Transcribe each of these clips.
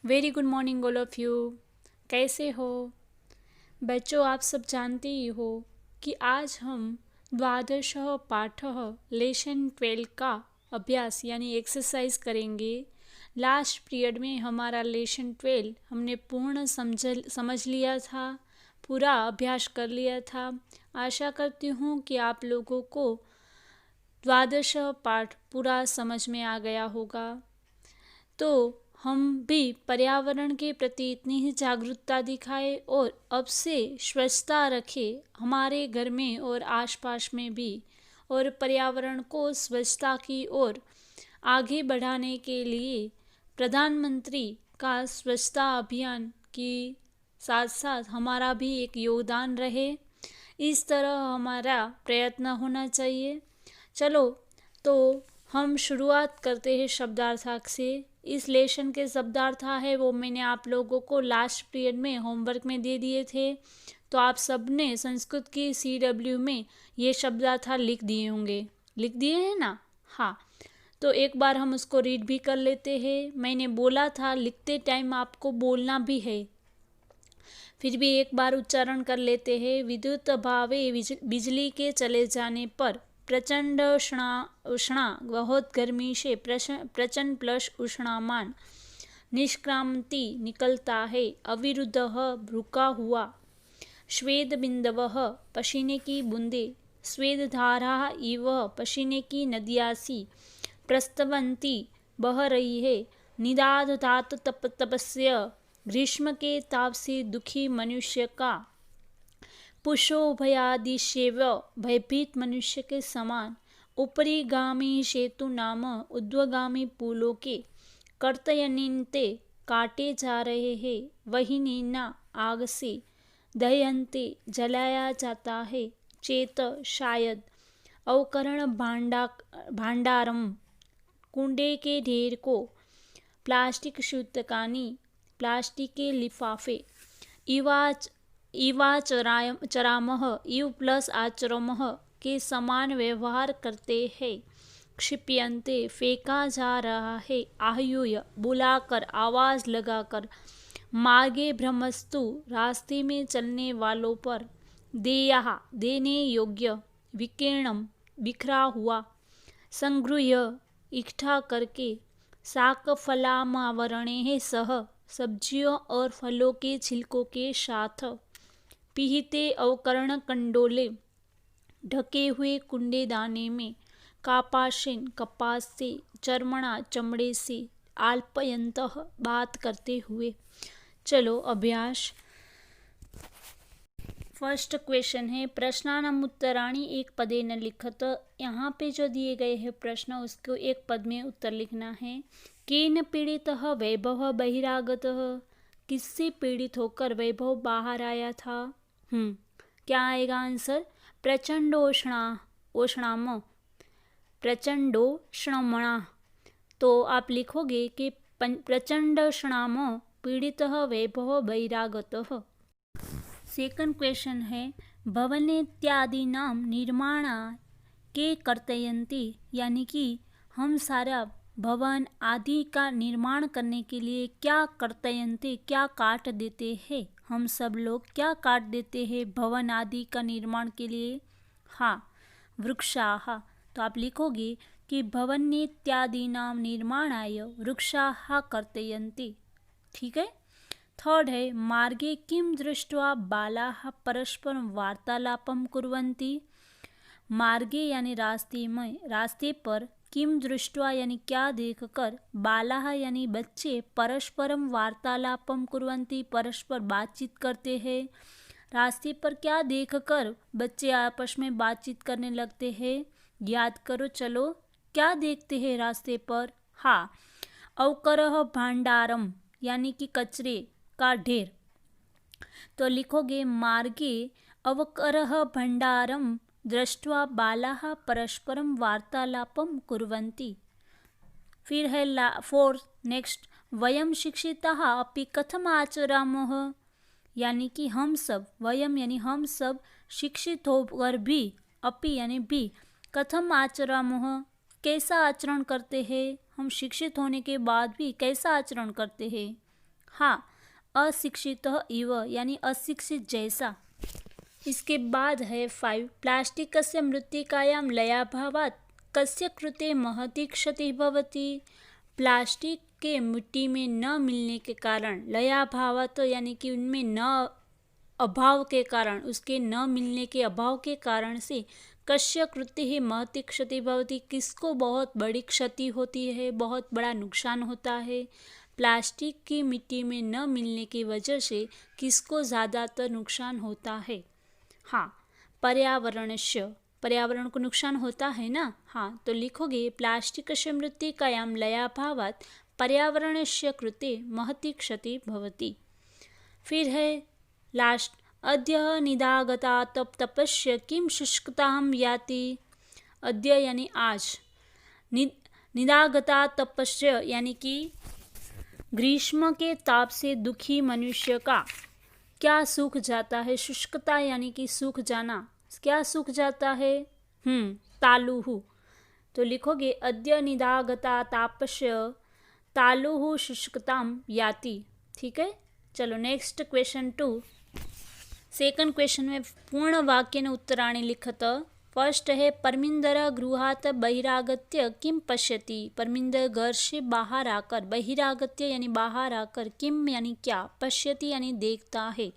Very good morning all of you. कैसे हो बच्चों? आप सब जानते ही हो कि आज हम द्वादशः पाठः लेसन 12 का अभ्यास यानी एक्सरसाइज करेंगे। लास्ट पीरियड में हमारा लेसन 12 हमने पूर्ण समझ लिया था, पूरा अभ्यास कर लिया था। आशा करती हूँ कि आप लोगों को द्वादश पाठ पूरा समझ में आ गया होगा। तो हम भी पर्यावरण के प्रति इतनी ही जागरूकता दिखाए और अब से स्वच्छता रखें हमारे घर में और आसपास में भी, और पर्यावरण को स्वच्छता की ओर आगे बढ़ाने के लिए प्रधानमंत्री का स्वच्छता अभियान की साथ साथ हमारा भी एक योगदान रहे, इस तरह हमारा प्रयत्न होना चाहिए। चलो तो हम शुरुआत करते हैं शब्दार्थक से। इस लेसन के शब्दार्थ है वो मैंने आप लोगों को लास्ट पीरियड में होमवर्क में दे दिए थे, तो आप सब ने संस्कृत की CW में ये शब्दार्थ लिख दिए होंगे। लिख दिए हैं ना? हाँ, तो एक बार हम उसको रीड भी कर लेते हैं। मैंने बोला था लिखते टाइम आपको बोलना भी है, फिर भी एक बार उच्चारण कर लेते हैं। विद्युत अभावे बिजली के चले जाने पर प्रचंड उष्णा बहुत गर्मी से प्रचंड प्लस उष्णामान निष्क्रांति निकलता है। अविरुद्ध रुका हुआ श्वेत बिंदवः पसीने की बूंदे श्वेत धारा इव पसीने की नदियासी प्रस्तवंती बह रही है। निदाद धात तपस्य ग्रीष्म के ताप से दुखी मनुष्य का पुषो भयादिशेव भयभीत मनुष्य के समान ऊपरी गामी सेतु नाम उद्वगामी पुलों के कर्तयनिन्ते काटे जा रहे हैं। वही नीना आग से दहयन्ते जलाया जाता है। चेत शायद अवकरण भांडारम कूड़े के ढेर को प्लास्टिक सूतकानी प्लास्टिक के लिफाफे इवाचरामः इव प्लस आचरमः के समान व्यवहार करते हैं। क्षिप्यन्ते फेंका जा रहा है। आह्यूय बुलाकर आवाज लगाकर। मार्गे भ्रमस्तु रास्ते में चलने वालों पर। देयः देने योग्य। विकीर्णम बिखरा हुआ। संगृह्य इकट्ठा करके। शाकफलामावरणेः सह सब्जियों और फलों के छिलकों के साथ। पीहिते अवकरण कंडोले ढके हुए कुंडे दाने में। कापासेन कपास से। चर्मणा चमड़े से। आल्पयन्तः बात करते हुए। चलो अभ्यास। फर्स्ट क्वेश्चन है प्रश्नानाम उत्तराणि एक पदेन लिखत। यहाँ पे जो दिए गए हैं प्रश्न उसको एक पद में उत्तर लिखना है। केन पीड़ितः वैभव बहिरागतः, किससे पीड़ित होकर वैभव बाहर आया था? क्या आएगा आंसर? प्रचंडोष्णाम प्रचंडोष्णमणा। तो आप लिखोगे कि प्रचंडोष्णाम पीड़ितः वैभव बहिरागतः। सेकंड क्वेश्चन है भवनेत्यादीनां निर्माणा के कर्तयन्ति, यानी कि हम सारा भवन आदि का निर्माण करने के लिए क्या कर्तयन्ति क्या काट देते हैं? हम सब लोग क्या काट देते हैं भवन आदि का निर्माण के लिए? हाँ, वृक्षाः। तो आप लिखोगे कि भवनेत्यादीनां निर्माणाय वृक्षाः कर्तयन्ति। ठीक है। थर्ड है मार्गे किं दृष्ट्वा बालाः परस्परं वार्तालापं कुर्वन्ति। मार्गे यानी रास्ते पर किम दृष्ट्वा यानी क्या देखकर, बालाः यानी बच्चे परस्परम वार्तालापम कुर्वन्ति परस्पर बातचीत करते हैं। रास्ते पर क्या देखकर बच्चे आपस में बातचीत करने लगते हैं? याद करो चलो, क्या देखते हैं रास्ते पर? हाँ, अवकरः भांडारम यानी कि कचरे का ढेर। तो लिखोगे मार्गे अवकरः भंडारम दृष्ट्वा बालाः परस्परं वार्तालापं कुर्वन्ति। फिर है फोर्थ नेक्स्ट वयम शिक्षिताः अपि कथम आचरामः, यानी कि हम सब, वयम यानी हम सब, शिक्षित होकर भी, अपि यानी भी, कथम आचरामः कैसा आचरण करते हैं। हम शिक्षित होने के बाद भी कैसा आचरण करते हैं? हाँ, अशिक्षित इव यानी अशिक्षित जैसा। इसके बाद है 5, प्लास्टिकस्य मृत्तिकायां लयाभावात् कस्य कृते महती क्षति भवति। प्लास्टिक के मिट्टी में न मिलने के कारण लयाभावात् यानी कि उनमें न अभाव के कारण, उसके न मिलने के अभाव के कारण से कस्य कृते ही महती क्षति भवति, किसको बहुत बड़ी क्षति होती है, बहुत बड़ा नुकसान होता है। प्लास्टिक की मिट्टी में न मिलने की वजह से किसको ज़्यादातर नुकसान होता है। हाँ, पर्यावरणस्य, पर्यावरण को नुकसान होता है ना। हाँ, तो लिखोगे प्लास्टिकस्य मृत्तिकायां लयाभावात् पर्यावरणस्य कृते महती क्षति भवति। फिर है लास्ट, अद्य निदागता तप तपस्य किम शुष्कतां याति। अद्य यानी आज, निदागता तपस्य यानी कि ग्रीष्म के ताप से दुखी मनुष्य का क्या सूख जाता है। शुष्कता यानी कि सूख जाना, क्या सूख जाता है। तालुहु। तो लिखोगे अद्य निदागता तापस्य तालुहु शुष्कताम याति। ठीक है, चलो नेक्स्ट क्वेश्चन 2। सेकंड क्वेश्चन में पूर्ण वाक्य ने उत्तराणि लिखत। फर्स्ट है परमिंदर गृहात बहिरागत्य किम पश्यति। परमिंदर घर से बाहर आकर, बहिरागत्य यानी बाहर आकर, किम यानी क्या, पश्यति यानी देखता है।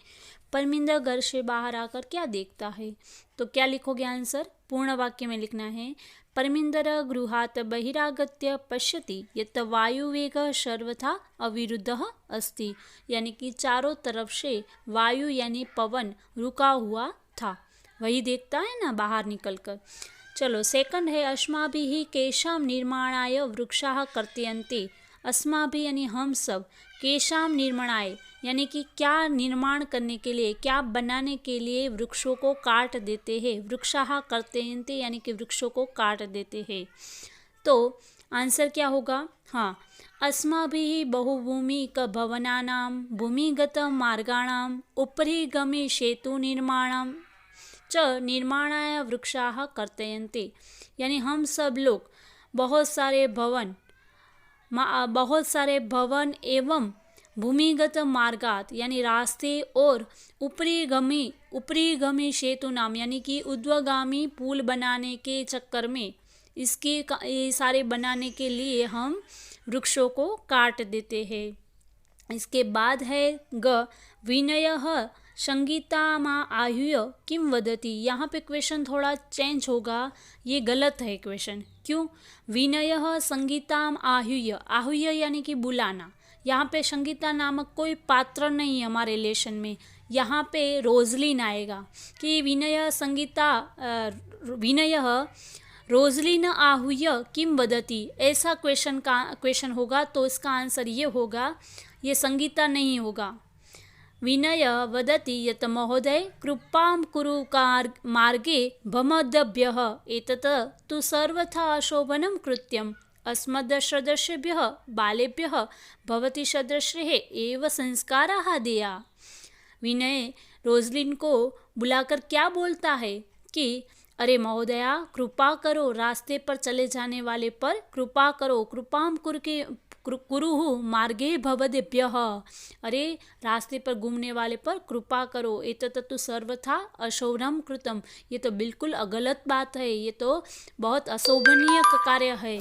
परमिंदर घर से बाहर आकर क्या देखता है। तो क्या लिखोगे आंसर, पूर्ण वाक्य में लिखना है परमिंदर गृहात बहिरागत्य पश्यति यत् वायुवेगः सर्वथा अविरुद्धः अस्ति, यानी कि चारों तरफ से वायु यानी पवन रुका हुआ था, वही देखता है ना बाहर निकलकर। चलो सेकंड है अस्माभिः केषां निर्माणाय वृक्षाः कर्तयन्ति। अस्माभिः यानी हम सब, केषां निर्माणाय यानी कि क्या निर्माण करने के लिए, क्या बनाने के लिए वृक्षों को काट देते हैं। वृक्षाः कर्तयन्ति यानी कि वृक्षों को काट देते हैं। तो आंसर क्या होगा। हाँ, अस्माभिः बहुभूमिक भवनानां भूमिगत मार्गाणां उपरि गमि सेतु निर्माणं च निर्माणाय वृक्षाः कर्तयन्ति, यानी हम सब लोग बहुत सारे भवन भूमिगत मार्गात यानी रास्ते और ऊपरीगामी सेतु नाम यानी कि ऊर्ध्वगामी पुल बनाने के चक्कर में, ये सारे बनाने के लिए हम वृक्षों को काट देते हैं। इसके बाद है ग, विनयः संगीतामा आहूय किम वदति। यहाँ पे क्वेश्चन थोड़ा चेंज होगा, ये गलत है क्वेश्चन। क्यों। विनयः संगीताम आहूय, आहूय यानी कि बुलाना। यहाँ पे संगीता नामक कोई पात्र नहीं है हमारे लेसन में, यहाँ पे रोजलिन आएगा कि विनयः रोजलिन आहूय किम वदति, ऐसा क्वेश्चन होगा। तो इसका आंसर ये होगा, ये संगीता नहीं होगा। विनय वदति यत् महोदय कृपां कुरु मार्गे भमद्भ्यः एतत् तु सर्वथा अशोभनं कृत्यम् अस्मद्सदृशेभ्यः बालेभ्यः भवती सदृशेः एव संस्काराः देया। विनय रोजलिन को बुलाकर क्या बोलता है कि अरे महोदया कृपा करो, रास्ते पर चले जाने वाले पर कृपा करो, कृपाम कुरुहु मार्गे भवदेभ्यः, अरे रास्ते पर घूमने वाले पर कृपा करो। एतत् तु सर्वथा अशोभनम कृतम, ये तो बिल्कुल गलत बात है, ये तो बहुत अशोभनीय कार्य है।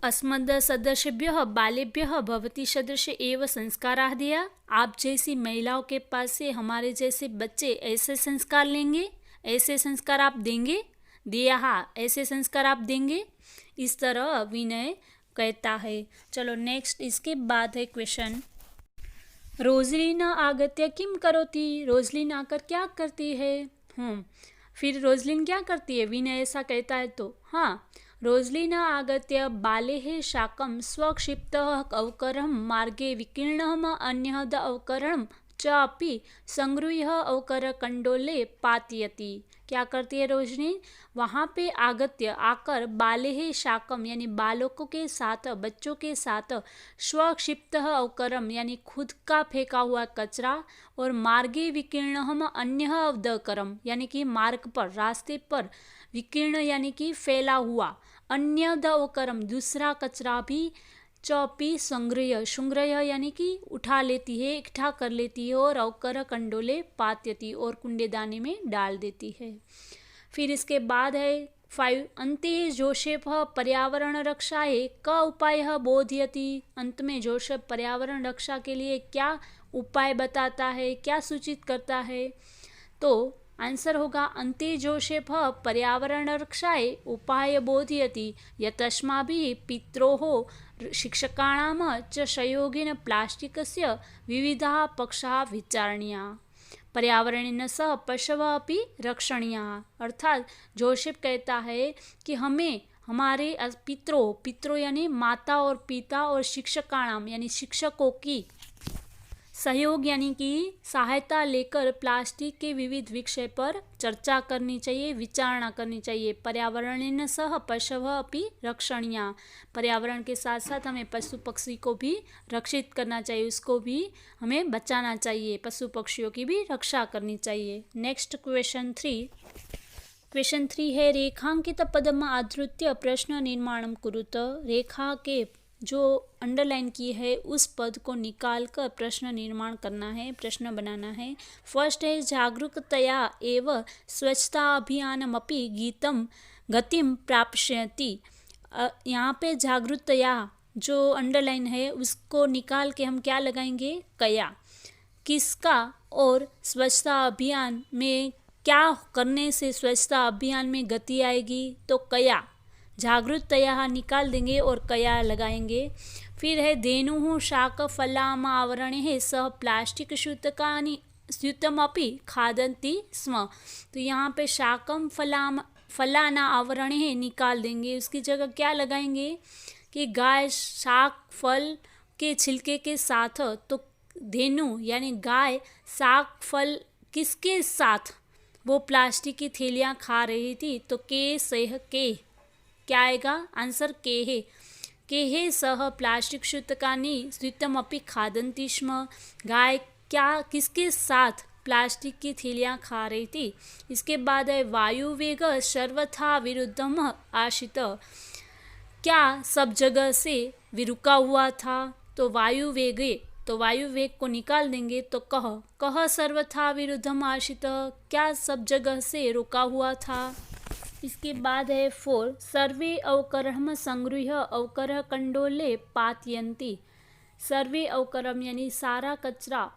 अस्मद् सदस्यभ्यः बालेभ्यः भवती सदृश एव संस्काराः दिया। आप जैसी महिलाओं के पास से हमारे जैसे बच्चे ऐसे संस्कार लेंगे, ऐसे संस्कार आप देंगे, दिया हाँ ऐसे संस्कार आप देंगे, इस तरह विनय कहता है। चलो नेक्स्ट, इसके बाद है क्वेश्चन, रोजलिन आगत्य किम करोति। रोजलिन आकर क्या करती है। फिर रोजलिन क्या करती है, विनय ऐसा कहता है तो हाँ, रोजलिन आगत्य बालेः शाकं स्वक्षिप्तः अवकरं मार्गे विकीर्णम् अन्यद् अवकरं च अपि संगृह्य अवकरकण्डोले पातयति। क्या करती है रोजलिन, वहाँ पे आगत्य आकर बालेः शाकम यानी बालकों के साथ, बच्चों के साथ, स्वक्षिप्तः अवकरम यानी खुद का फेंका हुआ कचरा, और मार्गे विकीर्णम अन्यः अवकरम यानी कि मार्ग पर, रास्ते पर, विकीर्ण यानी कि फैला हुआ, अन्यद अवकरम दूसरा कचरा भी चौपी संग्रह, संग्रह यानी कि उठा लेती है, इकट्ठा कर लेती है, और अवकर कंडोले पात्यति, और कुंडेदानी में डाल देती है। फिर इसके बाद है 5, अंते जोसेफ पर्यावरण रक्षाए क उपाय बोधयति, अंत में जोसेफ पर्यावरण रक्षा के लिए क्या उपाय बताता है, क्या सूचित करता है। तो आंसर होगा अंते जोसेफ पर्यावरण रक्षाए उपाय बोधयति यतस्माभिः पित्रोः शिक्षकाणां च सहयोगेन प्लास्टिकस्य विविधाः पक्षाः विचारणीयाः पर्यावरणेन सह पशवः अपि रक्षणीयाः। अर्थात जोसेफ कहता है कि हमें हमारे पितरों यानी माता और पिता और शिक्षकाणाम यानी शिक्षकों की सहयोग यानी कि सहायता लेकर प्लास्टिक के विविध विषय पर चर्चा करनी चाहिए, विचारणा करनी चाहिए। पर्यावरणेन सह पशवः अपि रक्षणीयाः, पर्यावरण के साथ साथ हमें पशु पक्षी को भी रक्षित करना चाहिए, उसको भी हमें बचाना चाहिए, पशु पक्षियों की भी रक्षा करनी चाहिए। Next question 3। क्वेश्चन 3 है रेखांकित पदम आधृत्य प्रश्न निर्माणम कुरुत। रेखा के जो अंडरलाइन की है उस पद को निकाल कर प्रश्न निर्माण करना है, प्रश्न बनाना है। फर्स्ट है जागरूकतया एव स्वच्छता अभियानमपि गतिम प्राप्स्यति। यहाँ पे जागरूकतया जो अंडरलाइन है उसको निकाल के हम क्या लगाएंगे, कया। किसका और स्वच्छता अभियान में क्या करने से स्वच्छता अभियान में गति आएगी, तो कया। जागरूकतया निकाल देंगे और कया लगाएंगे। फिर है धेनुः शाकफलाम आवरणे सह प्लास्टिक स्यूतमपि खादन्ति स्म। तो यहाँ पे शाकम फलाना आवरणे निकाल देंगे, उसकी जगह क्या लगाएंगे कि गाय शाक फल के छिलके के साथ, तो धेनु यानी गाय शाक फल किसके साथ, वो प्लास्टिक की थैलियाँ खा रही थी, तो के सह के क्या आएगा, आंसर के है सह प्लास्टिक स्यूतमपि खादन्ति स्म। गाय क्या किसके साथ प्लास्टिक की थैलियाँ खा रही थी। इसके बाद है वायु वेग सर्वथा विरुद्धम आशित, क्या सब जगह से रुका हुआ था, तो वायु वेग को निकाल देंगे तो कह सर्वथा विरुद्धम आशित, क्या सब जगह से रुका हुआ था। इसके बाद है 4, सर्वे अवकरम संगृह्य अवकर कंडोले पातयन्ति। सर्वे अवकरम यानी सारा कचरा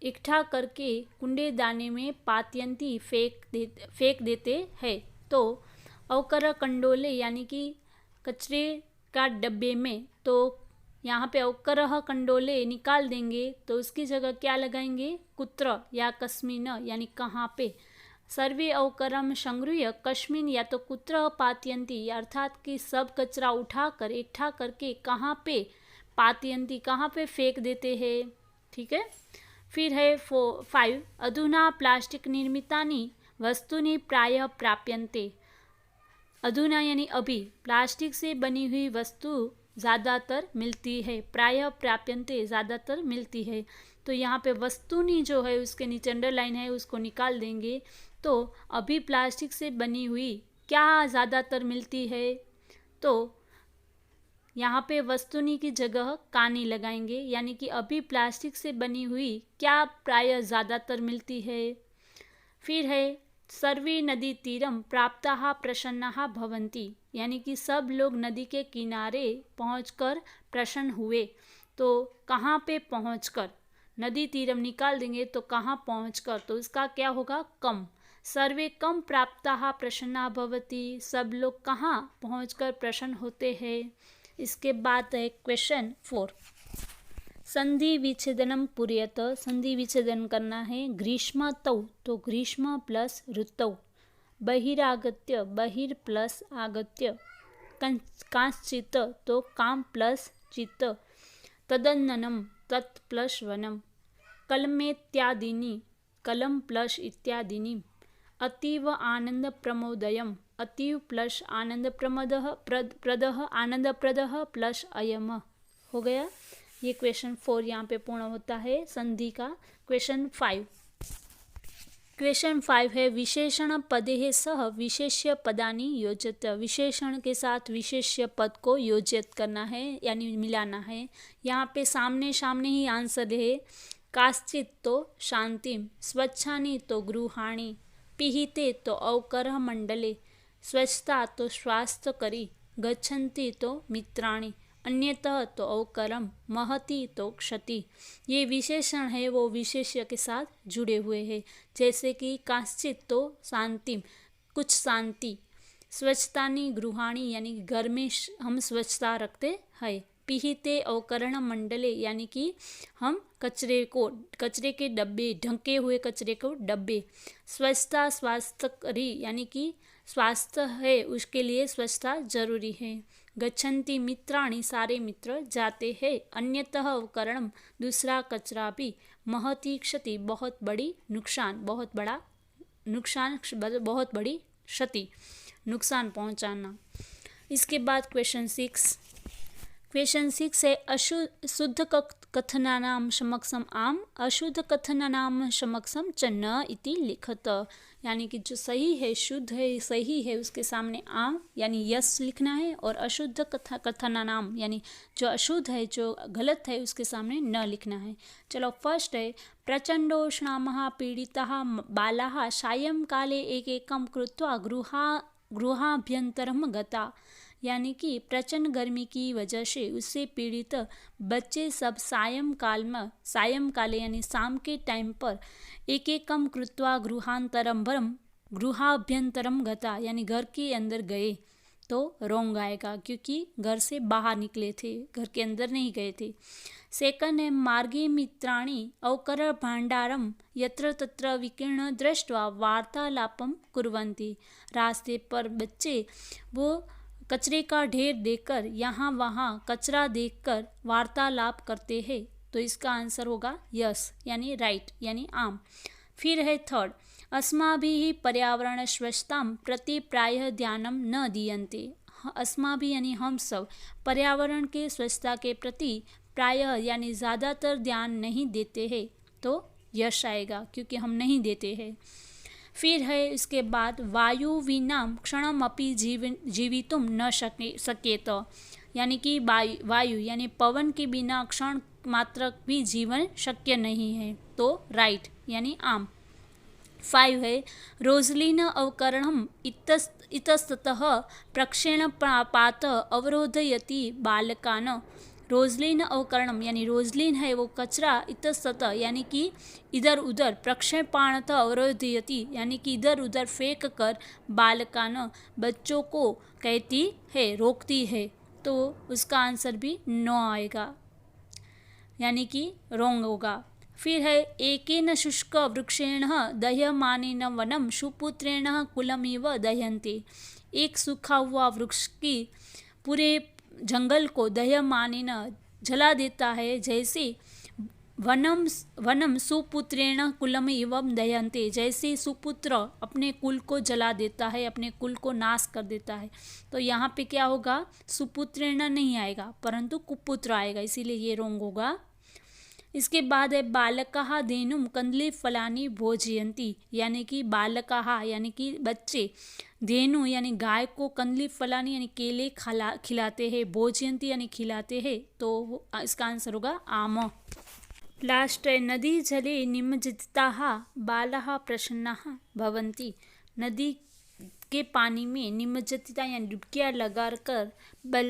इकट्ठा करके कुंडेदानी में पातयन्ति फेंक देते हैं। तो अवकर कंडोले यानी कि कचरे का डब्बे में, तो यहाँ पे अवकर कंडोले निकाल देंगे तो उसकी जगह क्या लगाएंगे, कुत्र या कस्मिन यानी कहाँ पे। सर्वे अवकरम संगृह्य कस्मिन या तो कुत्र पातयन्ति, अर्थात कि सब कचरा उठाकर इकट्ठा करके कहाँ पे पातयन्ति, कहाँ पे फेंक देते हैं। ठीक है। फिर है 5, अधुना प्लास्टिक निर्मितानि वस्तूनि प्रायः प्राप्यन्ते। अधुना यानी अभी प्लास्टिक से बनी हुई वस्तु ज़्यादातर मिलती है, प्रायः प्राप्यन्ते ज़्यादातर मिलती है। तो यहाँ पे वस्तुनि जो है उसके नीचे अंडरलाइन है, उसको निकाल देंगे। तो अभी प्लास्टिक से बनी हुई क्या ज़्यादातर मिलती है, तो यहाँ पे वस्तुनि की जगह कानी लगाएंगे, यानी कि अभी प्लास्टिक से बनी हुई क्या प्रायः ज़्यादातर मिलती है। फिर है सर्वे नदी तीरम प्राप्ताः प्रसन्नाः भवन्ति, यानी कि सब लोग नदी के किनारे पहुंचकर प्रसन्न हुए। तो कहाँ पे पहुंचकर, नदी तीरम निकाल देंगे तो कहाँ पहुंचकर, तो इसका क्या होगा, कम। सर्वे कम प्राप्ताः प्रसन्नाः भवति, सब लोग कहाँ पहुंचकर प्रसन्न होते हैं। इसके बाद है क्वेश्चन 4, संधि विच्छेदनम पुर्यत। संधि विच्छेदन करना है। ग्रीष्म तौ, तो ग्रीष्म प्लस ऋतौ। बहिरागत्य, बहिर प्लस आगत्य। कांश्चित्, तो काम प्लस चित्त। तदन्ननम, तत् प्लस वनम। कलमेत्यादीनि, कलम प्लस इत्यादीनि। अतीव आनंद प्रमोदयम, अतीव प्लस आनंद प्रदः आनंदप्रदः प्लस अयम। हो गया। ये क्वेश्चन 4 यहाँ पे पूर्ण होता है संधि का। क्वेश्चन 5, क्वेश्चन 5 है विशेषण पदे सह विशेष्य पदानि योजत। विशेषण के साथ विशेष्य पद को योजित करना है यानी मिलाना है। यहाँ पे सामने सामने ही आंसर है। काश्चित तो शांतिम, स्वच्छानि तो गृहाणि, पिहिते तो अवकरः मंडले, स्वच्छता तो स्वास्थ्यकरी, गच्छन्ति तो मित्राणि, अन्यतः तो अवकरम, महति तो क्षति। ये विशेषण है वो विशेष्य के साथ जुड़े हुए हैं। जैसे कि काश्चित तो शांतिम, कुछ शांति, स्वच्छतानि गृहाणि यानी कि घर में हम स्वच्छता रखते हैं, पिहिते अवकरण मंडले यानी कि हम कचरे के डब्बे, ढके हुए कचरे को डब्बे, स्वच्छता स्वास्थ्यकरी यानी कि स्वास्थ्य है उसके लिए स्वच्छता जरूरी है, गच्छन्ति मित्राणि सारे मित्र जाते हैं, अन्यतः अवकरणम दूसरा कचरा भी, महती क्षति बहुत बड़ी नुकसान, बहुत बड़ा नुकसान, बहुत बड़ी क्षति, नुकसान पहुंचाना। इसके बाद क्वेश्चन 6 है अशुद्ध कथनानां समक्षम आम, अशुद्ध कथनानां समक्षम च न इति लिखत। यानी कि जो सही है, शुद्ध है, सही है उसके सामने आम यानी यस लिखना है, और अशुद्ध कथनानाम यानी जो अशुद्ध है, जो गलत है उसके सामने न लिखना है। चलो फर्स्ट है प्रचंडोष्णामः पीड़िताः बालाः सायंकाले एकैकं कृत्वा गृहाभ्यन्तरं गता। यानी कि प्रचंड गर्मी की वजह से उससे पीड़ित बच्चे सब सायंकाले यानी शाम के टाइम पर एकैकं कृत्वा गृहाभ्यंतरम गता यानी घर के अंदर गए, तो रोंग आएगा क्योंकि घर से बाहर निकले थे, घर के अंदर नहीं गए थे। सेकंड है मार्गे मित्राणि अवकर भांडारम यत्र तत्र विकीर्ण दृष्ट्वा वार्तालापम कुर्वन्ति। रास्ते पर बच्चे वो कचरे का ढेर देखकर, यहाँ वहाँ कचरा देखकर वार्तालाप करते हैं, तो इसका आंसर होगा यस यानी राइट यानी आम। फिर है थर्ड अस्माभिः पर्यावरण स्वच्छतां प्रति प्रायः ध्यानं न दीयन्ते। अस्माभिः यानी हम सब पर्यावरण के स्वच्छता के प्रति प्रायः यानी ज़्यादातर ध्यान नहीं देते हैं, तो यश आएगा क्योंकि हम नहीं देते हैं। फिर है इसके बाद वायु विना क्षणमपि जीवितुम न शक्येत। यानी कि वायु यानी पवन के बिना क्षण मात्र भी जीवन शक्य नहीं है, तो राइट यानी आम। 5 है रोजलिन अवकरणम इतस्ततः प्रक्षेपणापात अवरोधयति बालकान। रोजलिन अवकरणम यानी रोजलिन है वो कचरा इतस्ततः यानी कि इधर उधर, प्रक्षेपणतः अवरोधयति यानी कि इधर उधर फेंक कर, बालकान बच्चों को कहती है, रोकती है, तो उसका आंसर भी नो आएगा यानी कि रोंग होगा। फिर है एकेन शुष्क वृक्षेण दह्यमानेन वनम सुपुत्रेण कुलमिव दह्यन्ते। एक सूखा हुआ वृक्ष की पूरे जंगल को दह्यमानेन जला देता है, जैसे वनम सुपुत्रेण कुलम एवं दह्यन्ते, जैसे सुपुत्र अपने कुल को जला देता है, अपने कुल को नाश कर देता है। तो यहाँ पे क्या होगा, सुपुत्रेण नहीं आएगा परंतु कुपुत्र आएगा, इसीलिए ये रोंग होगा। इसके बाद है बालकाः धेनुम कंदली फलानी भोजयन्ति। यानी कि बालकाः यानी कि बच्चे, धेनु यानी गाय को कंदली फलानी यानी केले खिलाते हैं, भोजयन्ति यानी खिलाते हैं, तो इसका आंसर होगा आम। लास्ट है नदी जले निमज्जिताः बालाः प्रसन्नाः भवन्ति। नदी के पानी में निमज्जिता यानी डुबकियाँ लगाकर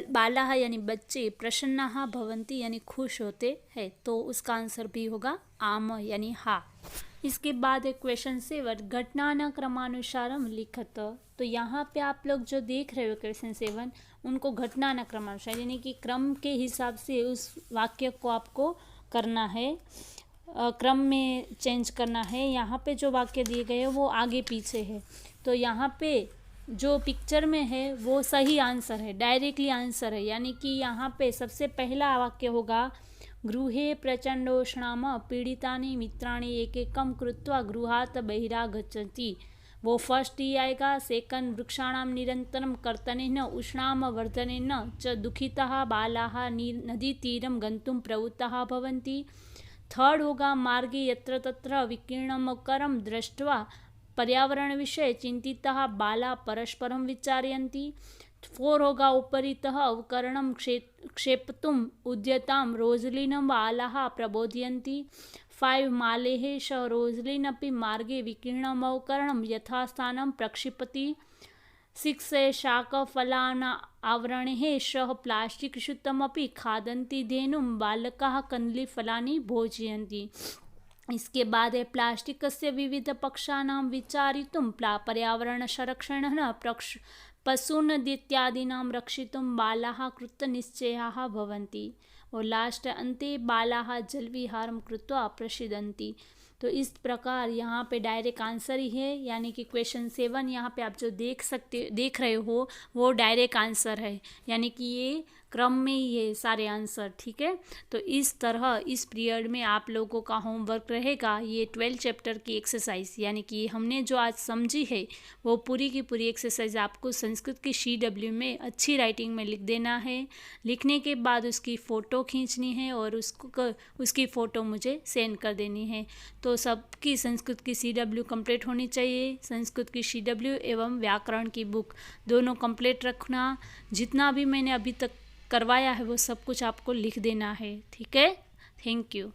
बालाः यानी बच्चे प्रसन्नाः भवन्ति यानी खुश होते हैं, तो उसका आंसर भी होगा आम यानी हा। इसके बाद है क्वेश्चन 7 घटना क्रमानुसारम लिखत। तो यहाँ पे आप लोग जो देख रहे हो क्वेश्चन 7 उनको घटना क्रमानुसार यानी कि क्रम के हिसाब से उस वाक्य को आपको करना है, क्रम में चेंज करना है। यहाँ पे जो वाक्य दिए गए हैं वो आगे पीछे है, तो यहाँ पे जो पिक्चर में है वो सही आंसर है, डायरेक्टली आंसर है। यानी कि यहाँ पे सबसे पहला वाक्य होगा गृहे प्रचंडोष्णाम पीड़ितानि मित्राणि एकैकं कृत्वा गृहात् बहिरागच्छन्ति, वो फर्स्ट ही आएगा। सेकंड वृक्षाणां निरंतरं कर्तनेन उष्णाम वर्धनेन च दुखिताः बालाः नदीतीरं गन्तुं प्रवृत्ताः भवन्ति। थर्ड होगा मार्गे यत्र तत्र विकीर्णमकरं दृष्ट्वा पर्यावरण विषय चिंतितः बाला परस्परं विचारयन्ति। 4 होगा उपरितः अवकरणं क्षेपतुम् उद्यतां रोजलिनं बालाः प्रबोधयन्ति। 5 मालेः स रोजलिन् अपि मार्गे विकीर्णमवकरणं यथास्थानं प्रक्षिपति। 6 शाकफलान् आवरणैः सह प्लास्टिक् स्यूतमपि खादन्ति धेनुं बालकाः कन्दलीफलानि भोजयन्ति। इसके बाद है प्लास्टिकस्य विविधपक्षाणां विचारितुं पर्यावरणसंरक्षणेन पशून् इत्यादीनां रक्षितुं बालाः कृतनिश्चयाः भवन्ति। और लास्ट अंते बालाः जलविहारं कृत्वा प्रसीदन्ति। तो इस प्रकार यहाँ पे डायरेक्ट आंसर ही है, यानी कि क्वेश्चन 7 यहाँ पे आप जो देख रहे हो वो डायरेक्ट आंसर है, यानी कि ये क्रम में ही है सारे आंसर। ठीक है, तो इस तरह इस पीरियड में आप लोगों का होमवर्क रहेगा ये 12 चैप्टर की एक्सरसाइज, यानी कि हमने जो आज समझी है वो पूरी की पूरी एक्सरसाइज आपको संस्कृत की CW में अच्छी राइटिंग में लिख देना है। लिखने के बाद उसकी फ़ोटो खींचनी है और उसकी फ़ोटो मुझे सेंड कर देनी है। तो सबकी संस्कृत की CW कंप्लीट होनी चाहिए। संस्कृत की CW एवं व्याकरण की बुक दोनों कंप्लीट रखना। जितना भी मैंने अभी तक करवाया है वो सब कुछ आपको लिख देना है। ठीक है, थैंक यू।